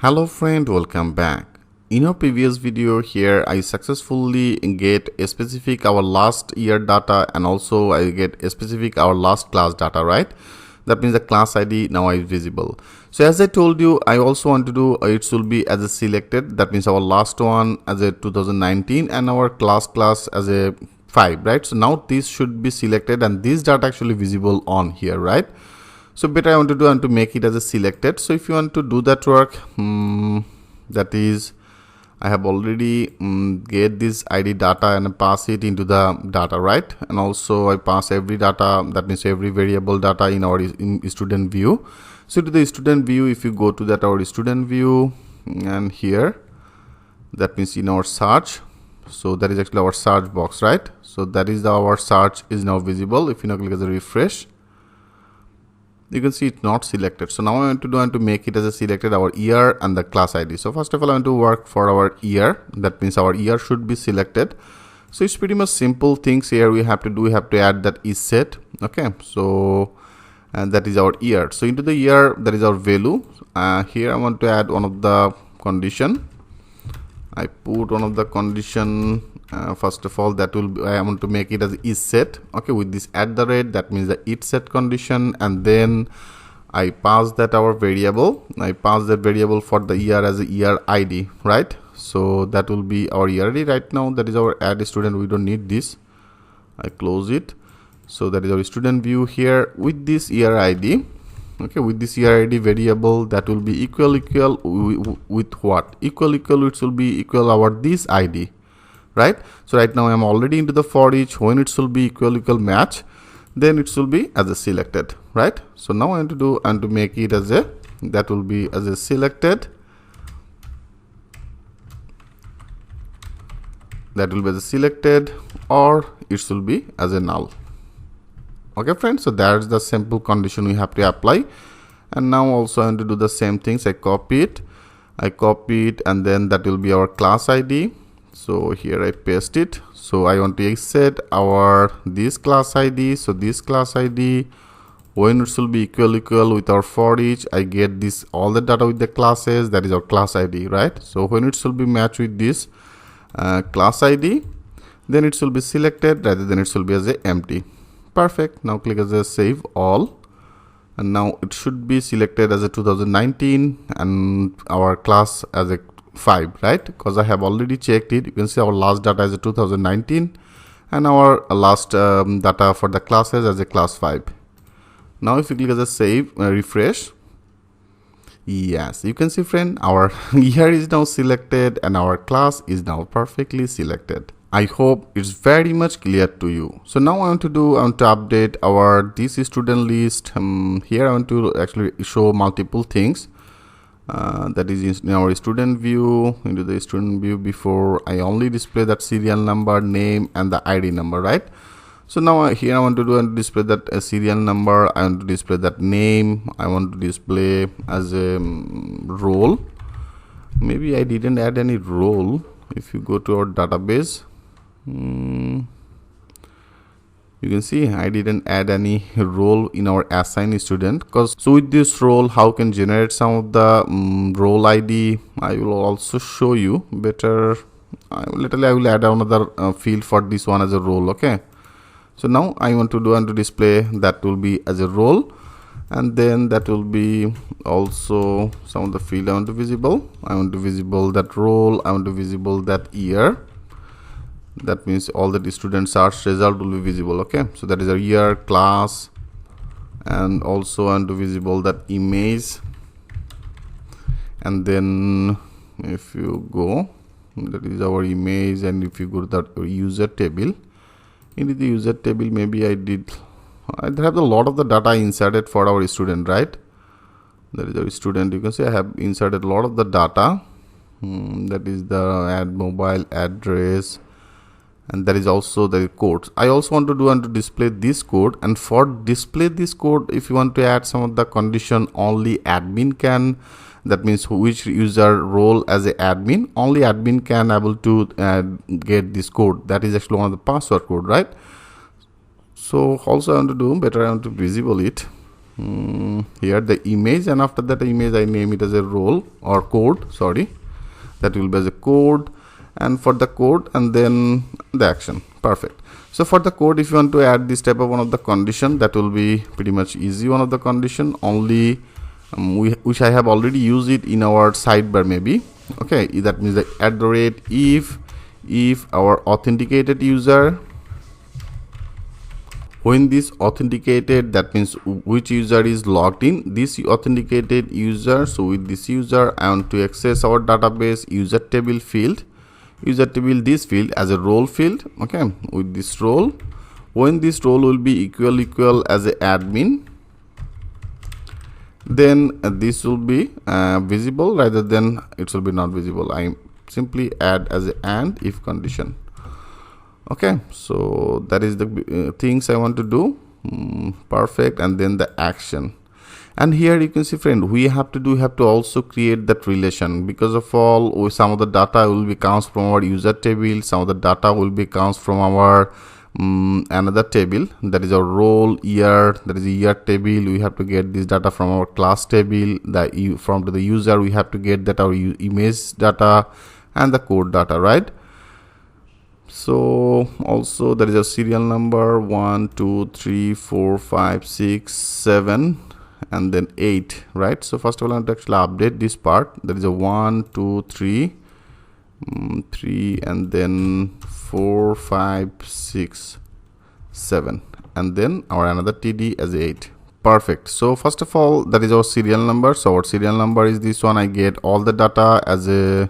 Hello friend, welcome back. In our previous video here, I successfully get a specific our last year data and also I get a specific our last class data, right? That means the class ID now is visible. So as I told you, I also want to do it should be as a selected. That means our last one as a 2019 and our class as a 5, right? So now this should be selected and this data actually visible on here, right? So better I want to make it as a selected. So if you want to do that work, that is I have already get this ID data and pass it into the data, right? And also I pass every data, that means every variable data in our student view. So to the student view, if you go to that our student view and here, that means in our search, so that is actually our search box, right? So that is our search is now visible. If you now click as a refresh, you can see it's not selected. So now I want to make it as a selected our year and the class ID. So first of all, I want to work for our year. That means our year should be selected. So it's pretty much simple things here we have to do. We have to add that is set. Okay, so and that is our year. So into the year, that is our value. Here I want to add one of the condition. I put one of the condition. First of all, that will be, I want to make it as is set. Okay, with this @ that means the it set condition, and then I pass that our variable. I pass that variable for the year as a year ID, right? So that will be our year ID right now. That is our add student. We don't need this. I close it. So that is our student view here with this year ID. Okay, with this year ID variable, that will be equal with what? Equal it will be equal our this ID, right? So right now I am already into the for each. When it should be equal match, then it should be as a selected, right? So now I want to do and to make it as a, that will be as a selected, that will be as a selected, or it should be as a null. Okay friends, so that's the simple condition we have to apply. And now also I want to do the same things. I copy it, and then that will be our class ID. So here I paste it. So I want to set our this class ID. So this class ID, when it should be equal with our for each, I get this all the data with the classes, that is our class ID, right? So when it should be matched with this class ID, then it should be selected rather than it should be as a empty. Perfect. Now click as a save all, and now it should be selected as a 2019 and our class as a 5, right? Because I have already checked it. You can see our last data is a 2019 and our last data for the classes as a class 5. Now if you click as a save, refresh, yes, you can see friend, our year is now selected and our class is now perfectly selected. I hope it's very much clear to you. So now I want to update our this student list. Here I want to actually show multiple things. That is in our student view. Into the student view, before I only display that serial number, name, and the ID number, right? So now here I want to display that serial number. I want to display that name. I want to display as a role. Maybe I didn't add any role. If you go to our database, you can see I didn't add any role in our assign student, because so with this role how can generate some of the role ID. I will also show you better. I will add another field for this one as a role. Okay, so now I want to display that will be as a role, and then that will be also some of the field I want to visible. I want to visible that role. I want to visible that year. That means all the student search result will be visible. Okay, so that is a year, class, and also I want to visible that image. And then if you go, that is our image, and if you go to that user table, into the user table, maybe I have a lot of the data inserted for our student, right? That is our student. You can see I have inserted a lot of the data. That is the add mobile address, and that is also the code. I also want to display this code, and for display this code, if you want to add some of the condition, only admin can, that means which user role as a admin, only admin can able to get this code. That is actually one of the password code, right? So also I want to do better, I want to visible it. here the image, and after that image I name it as a role or code, sorry, that will be as a code, and for the code and then the action. Perfect. So for the code, if you want to add this type of one of the condition, that will be pretty much easy. One of the condition only which I have already used it in our sidebar maybe. Okay, that means the if our authenticated user, when this authenticated, that means which user is logged in, this authenticated user. So with this user I want to access our database user table field, this field as a role field. Okay, with this role, when this role will be equal as a admin, then this will be visible, rather than it will be not visible. I simply add as a and if condition. Okay, so that is the things I want to do. Perfect. And then the action, and here you can see, friend, we have to also create that relation, because of all some of the data will be comes from our user table, some of the data will be comes from our another table, that is our role year, that is a year table. We have to get this data from our class table, from the user we have to get that our image data and the code data, right? So also there is a serial number 1 2 3 4 5 6 7 and then 8, right? So first of all I want to actually update this part. There is a 1 2 3 3 and then 4 5 6 7 and then our another TD as 8. Perfect. So first of all, that is our serial number. So our serial number is this one. I get all the data as a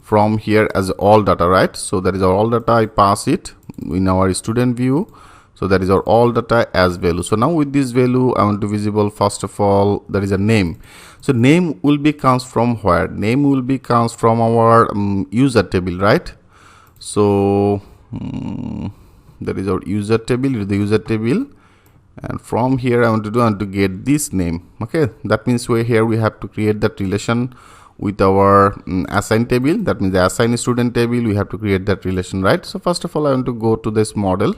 from here as all data, right? So that is our all data. I pass it in our student view. So that is our all data as value. So now with this value I want to visible, first of all, there is a name. So name will be comes from where? Name will be comes from our user table, right? So that is our user table, the user table, and from here I want to get this name. Okay, that means here we have to create that relation with our assign table. That means the assign student table, we have to create that relation, right? So first of all I want to go to this model.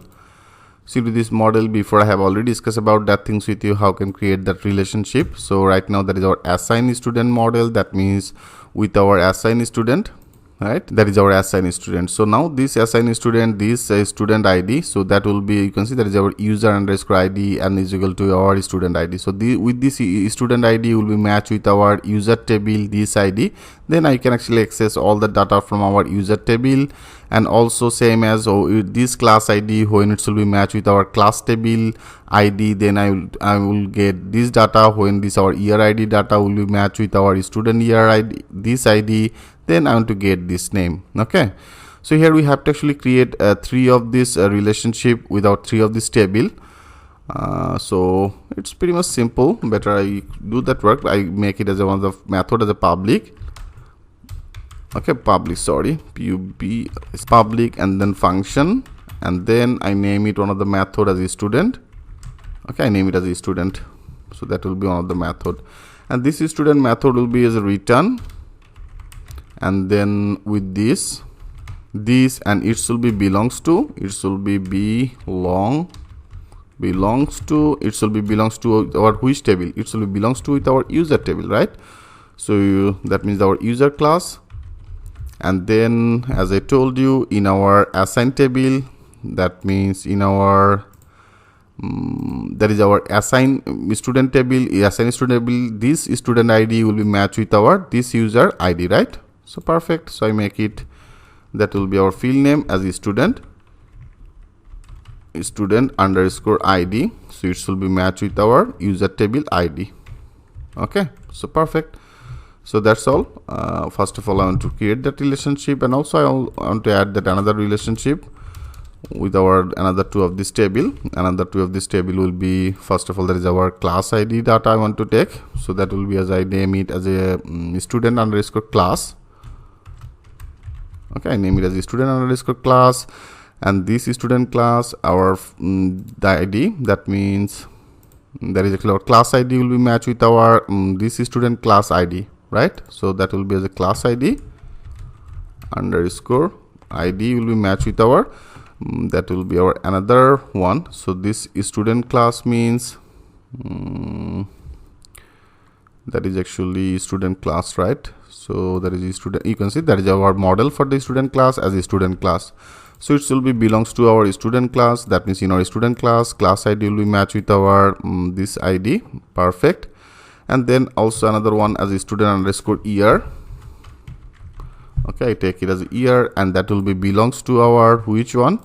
See, to this model, before I have already discussed about that things with you, how can create that relationship. So right now that is our assign student model. That means with our assign student, right? That is our assign student. So now this assign student, this student ID, so that will be, you can see that is our user underscore ID and is equal to our student ID. So with this student ID will be matched with our user table, this ID. Then I can actually access all the data from our user table, and also same as this class ID, when it will be matched with our class table ID, then I will get this data when this our year ID data will be matched with our student year ID, this ID, then I want to get this name. Okay, so here we have to actually create 3 of this relationship without 3 of this table. So it's pretty much simple. Better I do that work. I make it as one of the method as a public. Okay, public, sorry, pub is public, and then function, and then I name it one of the method as a student. Okay, I name it as a student, so that will be one of the method, and this student method will be as a return, and then with this and it should be belongs to, it should be belongs to, it should be belongs to our which table, it should be belongs to with our user table, right? So that means our user class. And then as I told you, in our assign table, that means in our that is our assign student table, assign student table, this student ID will be matched with our this user ID, right? So perfect. So I make it, that will be our field name as a student underscore ID. So it should be matched with our user table ID. Okay, so perfect. So that's all. First of all, I want to create that relationship, and also I want to add that another relationship with our another 2 of this table. Another 2 of this table will be, first of all, that is our class ID data I want to take. So that will be, as I name it as a student underscore class. Okay, I name it as a student underscore class, and this student class, our the ID, that means that is actually our class ID will be matched with our this student class ID, right? So that will be as a class ID underscore ID will be matched with our that will be our another one. So this student class means that is actually student class, right? So that is a student, you can see that is our model for the student class as a student class. So it will be belongs to our student class. That means in our student class ID will be matched with our this ID. Perfect. And then also another one as a student underscore year. Okay, I take it as a year, and that will be belongs to our which one?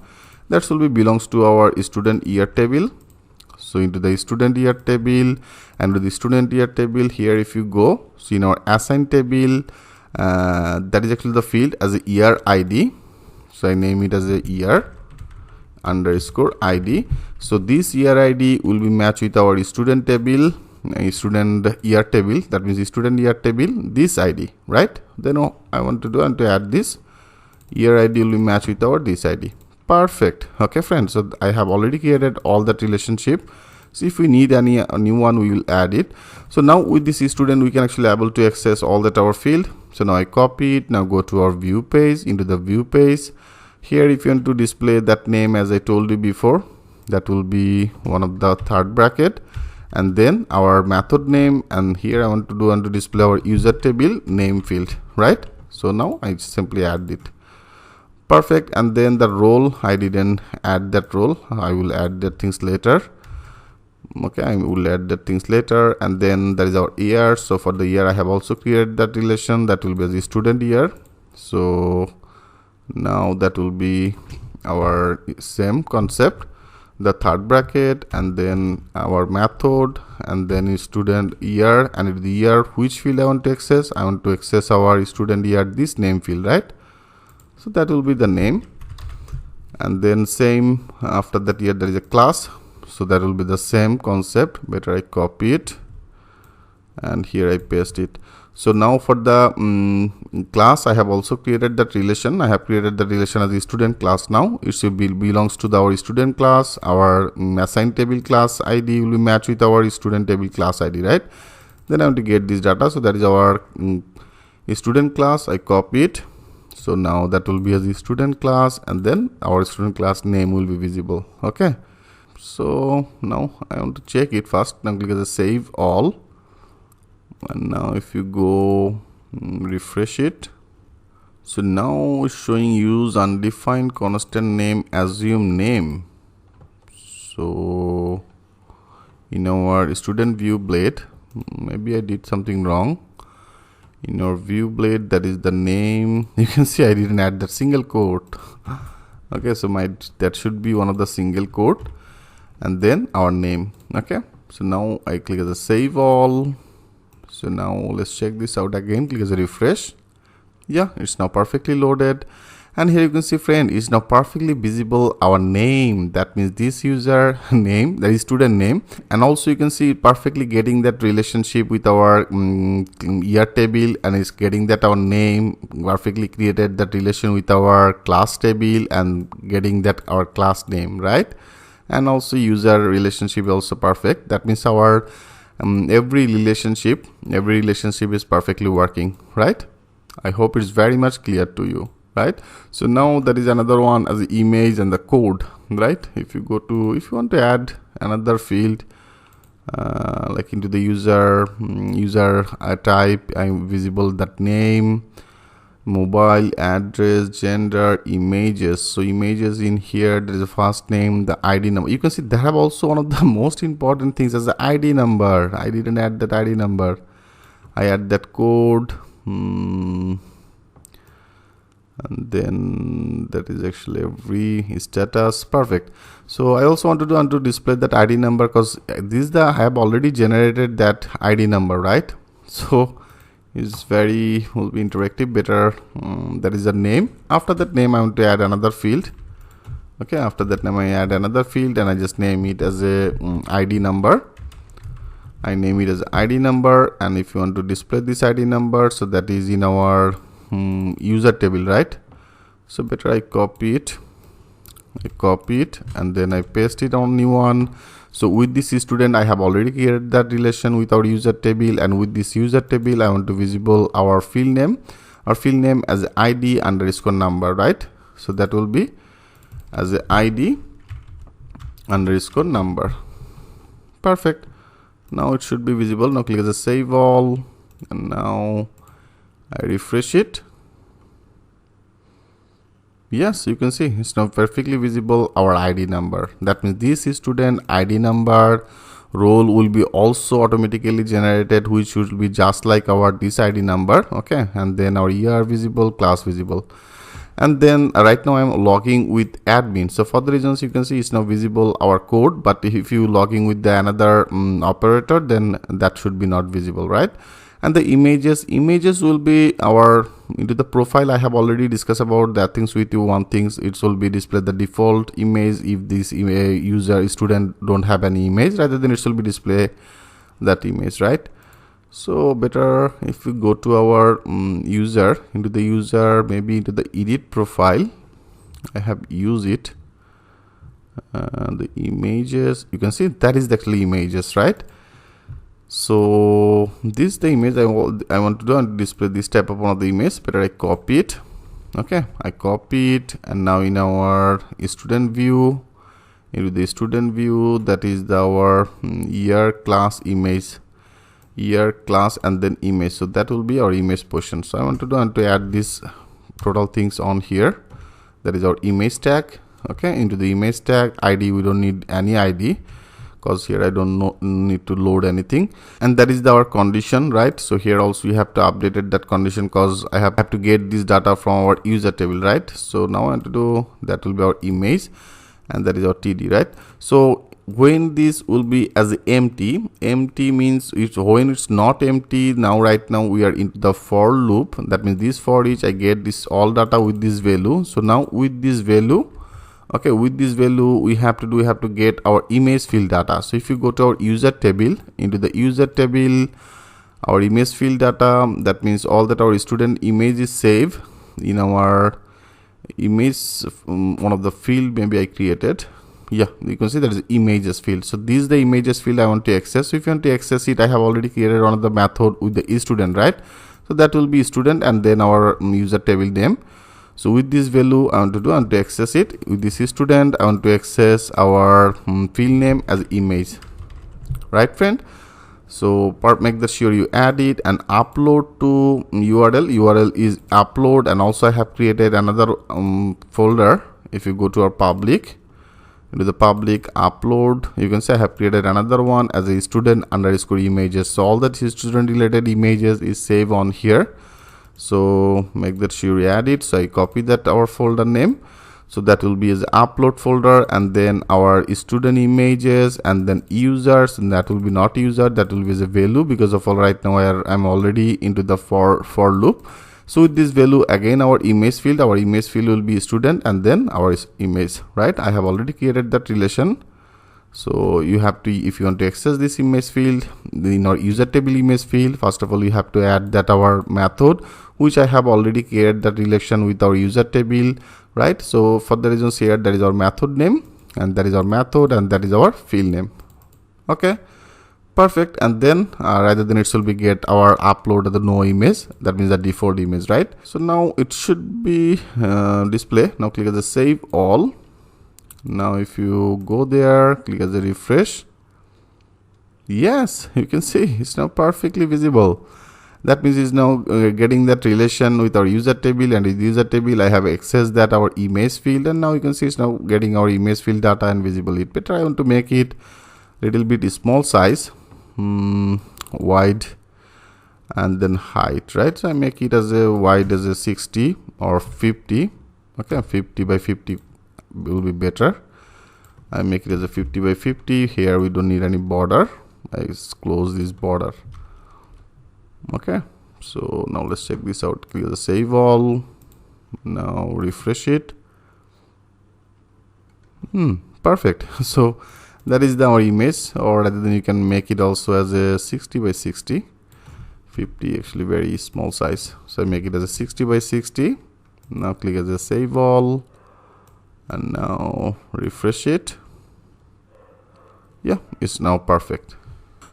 That will be belongs to our student year table. So into the student year table, and to the student year table here, if you go, so in our assign table, that is actually the field as a year ID. So I name it as a year underscore ID. So this year ID will be matched with our student table, student year table. That means student year table, this ID, right? Then I want to do and to add this year ID will be matched with our this ID. Perfect. Okay, friends. So I have already created all that relationship. So if we need a new one, we will add it. So now with this student, we can actually able to access all that our field. So now I copy it. Now go to our view page, into the view page. Here, if you want to display that name, as I told you before, that will be one of the third bracket, and then our method name. And here I want to do and to display our user table name field, right? So now I simply add it. Perfect. And then the role, I didn't add that role. I will add that things later. Okay, I will add the things later. And then there is our year. So for the year, I have also created that relation. That will be the student year. So now that will be our same concept, the third bracket, and then our method, and then student year. And the year, which field I want to access? I want to access our student year, this name field, right? So that will be the name. And then same, after that year there is a class. So that will be the same concept. Better I copy it, and here I paste it. So now for the class, I have also created that relation. I have created the relation as a student class. Now it should be belongs to our student class. Our assigned table class ID will be matched with our student table class ID, right? Then I want to get this data. So that is our student class. I copy it. So now that will be as a student class, and then our student class name will be visible. Okay. So now I want to check it first. Now click as a save all. And now if you go refresh it, so now it's showing use undefined constant name assume name. So in our student view blade, maybe I did something wrong. In our view blade, that is the name. You can see I didn't add that single quote. Okay, so that should be one of the single quote, and then our name. Okay, so now I click as a save all. So now let's check this out again. Click as a refresh. Yeah, it's now perfectly loaded. And here you can see, friend, is now perfectly visible our name. That means this user name, that is student name. And also you can see perfectly getting that relationship with our year table, and it's getting that our name perfectly created that relation with our class table, and getting that our class name, right? And also user relationship also perfect. That means our every relationship is perfectly working, right? I hope it's very much clear to you, right? So now that is another one as the image and the code, right? If you want to add another field, like into the user type, I'm visible that name, mobile address, gender, images. So images in here, there is a first name, the ID number. You can see they have also one of the most important things as the ID number. I didn't add that ID number. I add that code. And then that is actually every status. Perfect. So I also want to do and to display that ID number, because this I have already generated that ID number, right? So it's will be interactive better. That is the name. After that name, I want to add another field. Okay, after that name, I add another field, and I just name it as a ID number. I name it as ID number. And if you want to display this ID number, so that is in our user table, right? So better I copy it, and then I paste it on new one. So with this student, I have already created that relation with our user table, and with this user table, I want to visible our field name as ID underscore number, right? So that will be as a ID underscore number. Perfect. Now it should be visible. Now click as a save all, and now I refresh it. Yes, you can see it's now perfectly visible our ID number. That means this is student ID number. Role will be also automatically generated, which will be just like our this ID number. Okay, and then our year visible, class visible. And then right now I'm logging with admin. So for the reasons you can see it's now visible our code, but if you logging with the another operator, then that should be not visible, right? And the images will be our into the profile. I have already discussed about that things with you. One things, it will be displayed the default image if this user student don't have any image, rather than it will be display that image, right? So better if we go to our user, into the user, maybe into the edit profile. I have used it, the images, you can see that is actually images, right? So this the image I want to do and display this type of one of the image. Better I copy it. Okay, I copy it, and now in our student view, into the student view, that is our year, class, image, year, class, and then image. So that will be our image portion. So I want to do and to add this total things on here. That is our image tag. Okay, into the image tag, ID, we don't need any ID, because here I don't need to load anything. And that is our condition, right? So here also we have to update it, that condition, because I have to get this data from our user table, right? So now I want to do, that will be our image, and that is our TD, right? So when this will be as empty means it's when it's not empty. Now right now we are into the for loop. That means this for each I get this all data with this value. So now with this value, okay, with this value we have to get our image field data. So if you go to our user table, into the user table, our image field data, that means all that our student image is saved in our image, one of the field maybe I created. Yeah, you can see there is images field. So this is the images field I want to access. So if you want to access it, I have already created one of the method with the student, right? So that will be student, and then our user table name. So with this value I want to access it. With this student I want to access our field name as image, right friend? So make sure you add it and upload to URL is upload. And also I have created another folder. If you go to our public, into the public upload, you can say I have created another one as a student underscore images. So all that student related images is saved on here. So make sure you add it. So I copy that our folder name. So that will be as upload folder, and then our student images, and then users, and that will be not user, that will be as a value, because of all right now I'm already into the for loop. So with this value again, our image field will be student, and then our image, right? I have already created that relation. So you have to, if you want to access this image field in our user table image field, first of all you have to add that our method, which I have already created that relation with our user table, right? So for the reasons here, that is our method name, and that is our method, and that is our field name. Okay, perfect. And then rather than it will be get our upload the no image, that means the default image, right? So now it should be display. Now click as a save all. Now if you go there, click as a refresh. Yes, you can see it's now perfectly visible. That means it's now getting that relation with our user table, and with user table I have accessed that our image field, and now you can see it's now getting our image field data and visible it. Better I want to make it little bit small size, wide, and then height, right? So I make it as a wide as a 60 or 50. Okay, 50 by 50 will be better. I make it as a 50 by 50. Here we don't need any border. I just close this border. Okay, so now let's check this out. Click the save all. Now refresh it. Perfect. So that is our image, or rather than you can make it also as a 60 by 60. 50 actually very small size, so I make it as a 60 by 60. Now click as a save all, and now refresh it. Yeah, it's now perfect.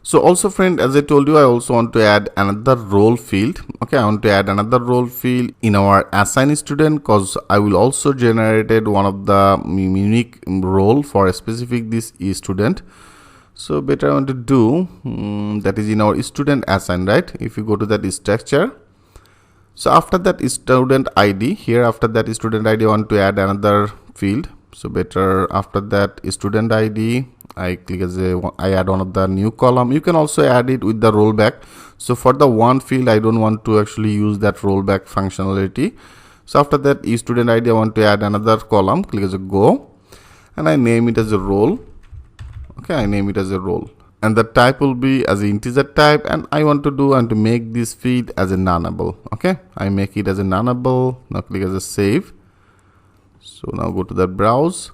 So also friend, as I told you, I also want to add another role field. Okay, I want to add another role field in our assign student, because I will also generated one of the unique role for a specific this student. So better I want to do that is in our student assign, right? If you go to that structure, so after that student ID, here after that student ID I want to add another field. So better after that student ID I click as I add one of the new column. You can also add it with the rollback. So for the one field I don't want to actually use that rollback functionality. So after that student ID I want to add another column. Click as a go, and I name it as a role. Okay, I name it as a role, and the type will be as an integer type, and I want to make this field as a nullable. Okay, I make it as a nullable. Now click as a save. So now go to the browse.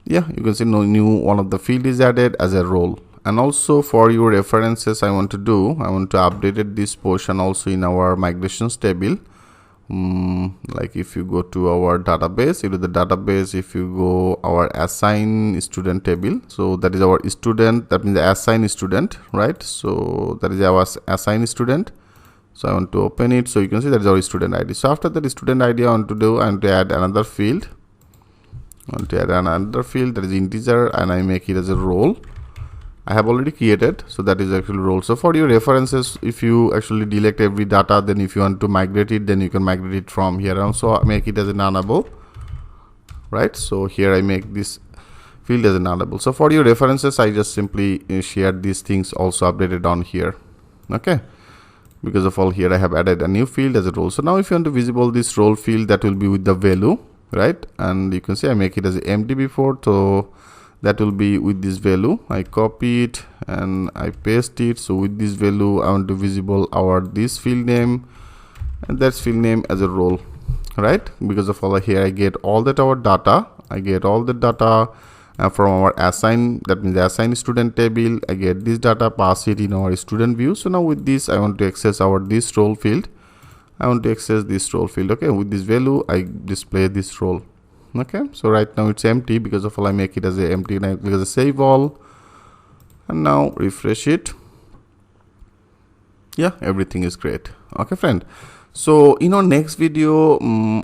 Yeah, you can see no new one of the field is added as a role. And also for your references I want to update this portion also in our migrations table. Like if you go to our database, if you go our assign student table, so that is our student, that means the assign student, right? So that is our assign student. So I want to open it, so you can see that is our student ID. So after that student ID I want to add another field. That is integer, and I make it as a role. I have already created, so that is actually role. So for your references, if you actually delete every data, then if you want to migrate it, then you can migrate it from here. Also make it as a nullable, right? So here I make this field as a nullable. So for your references I just simply share these things also updated on here. Okay, because of all here I have added a new field as a role. So now if you want to visible this role field, that will be with the value, right? And you can see I make it as empty before, so that will be with this value. I copy it and I paste it. So with this value I want to visible our this field name, and that's field name as a role, right? Because of all here I get all that our data, from our assign, that means the assign student table. I get this data, pass it in our student view. So now with this I want to access our this role field. Okay, with this value I display this role. Okay, so right now it's empty, because of all I make it as a empty, and I click as a save all, and now refresh it. Yeah, everything is great. Okay friend, so in our next video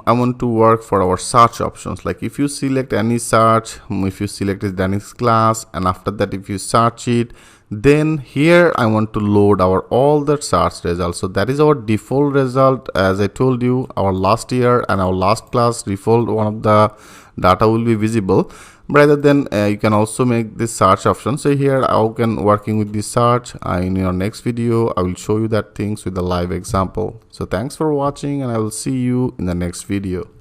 I want to work for our search options. Like if you select any search, if you select a dynamics class, and after that if you search it, then here I want to load our all the search results. So that is our default result. As I told you, our last year and our last class default one of the data will be visible. Rather than you can also make this search option. So here I can working with this search. In your next video I will show you that things with a live example. So thanks for watching, and I will see you in the next video.